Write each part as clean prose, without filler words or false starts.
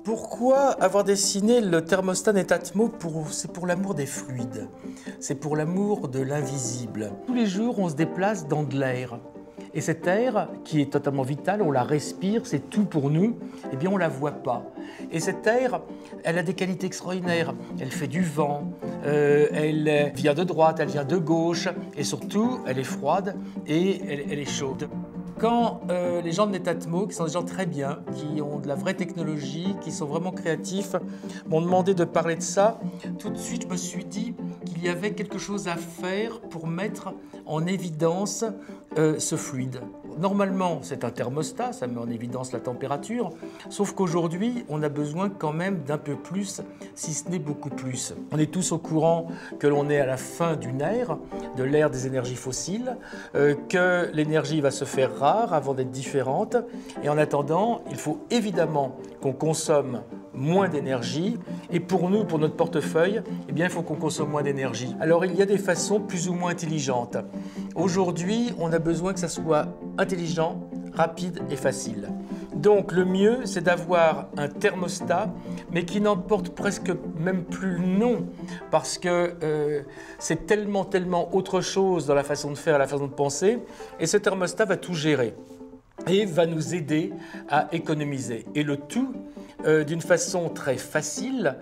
Pourquoi avoir dessiné le thermostat Netatmo? C'est pour l'amour des fluides, c'est pour l'amour de l'invisible. Tous les jours, on se déplace dans de l'air. Et cet air, qui est totalement vital, on la respire, c'est tout pour nous, eh bien on ne la voit pas. Et cet air, elle a des qualités extraordinaires. Elle fait du vent, elle vient de droite, elle vient de gauche, et surtout, elle est froide et elle est chaude. Quand les gens de Netatmo, qui sont des gens très bien, qui ont de la vraie technologie, qui sont vraiment créatifs, m'ont demandé de parler de ça, tout de suite je me suis dit qu'il y avait quelque chose à faire pour mettre en évidence ce fluide. Normalement, c'est un thermostat, ça met en évidence la température, sauf qu'aujourd'hui, on a besoin quand même d'un peu plus, si ce n'est beaucoup plus. On est tous au courant que l'on est à la fin d'une ère, de l'ère des énergies fossiles, que l'énergie va se faire rare avant d'être différente, et en attendant, il faut évidemment qu'on consomme moins d'énergie, et pour nous, pour notre portefeuille, eh bien, il faut qu'on consomme moins d'énergie. Alors, il y a des façons plus ou moins intelligentes. Aujourd'hui, on a besoin que ça soit intelligent, rapide et facile. Donc, le mieux, c'est d'avoir un thermostat, mais qui n'en porte presque même plus le nom, parce que c'est tellement autre chose dans la façon de faire, la façon de penser, et ce thermostat va tout gérer et va nous aider à économiser. Et le tout, d'une façon très facile,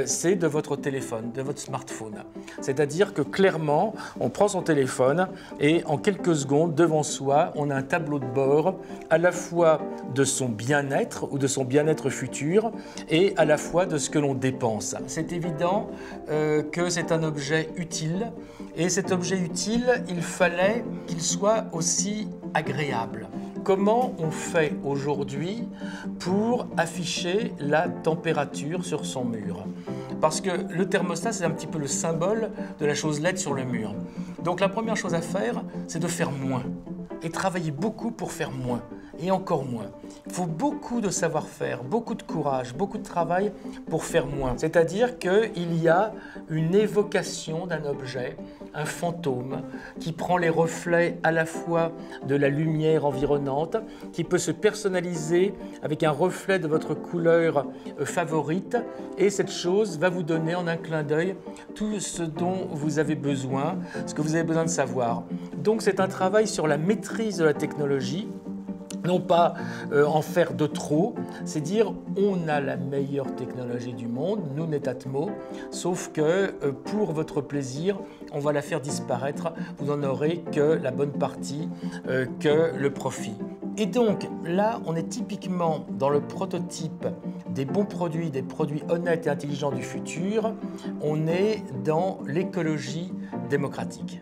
c'est de votre téléphone, de votre smartphone. C'est-à-dire que clairement, on prend son téléphone et en quelques secondes, devant soi, on a un tableau de bord à la fois de son bien-être ou de son bien-être futur et à la fois de ce que l'on dépense. C'est évident que c'est un objet utile, et cet objet utile, il fallait qu'il soit aussi agréable. Comment on fait aujourd'hui pour afficher la température sur son mur? Parce que le thermostat, c'est un petit peu le symbole de la chose LED sur le mur. Donc la première chose à faire, c'est de faire moins. Et travailler beaucoup pour faire moins. Et encore moins. Il faut beaucoup de savoir-faire, beaucoup de courage, beaucoup de travail pour faire moins. C'est-à-dire qu'il y a une évocation d'un objet, un fantôme, qui prend les reflets à la fois de la lumière environnante, qui peut se personnaliser avec un reflet de votre couleur favorite, et cette chose va vous donner en un clin d'œil tout ce dont vous avez besoin, ce que vous avez besoin de savoir. Donc c'est un travail sur la maîtrise de la technologie, non pas en faire de trop, c'est dire on a la meilleure technologie du monde, nous Netatmo, sauf que pour votre plaisir, on va la faire disparaître, vous n'en aurez que la bonne partie, que le profit. Et donc là, on est typiquement dans le prototype des bons produits, des produits honnêtes et intelligents du futur, on est dans l'écologie démocratique.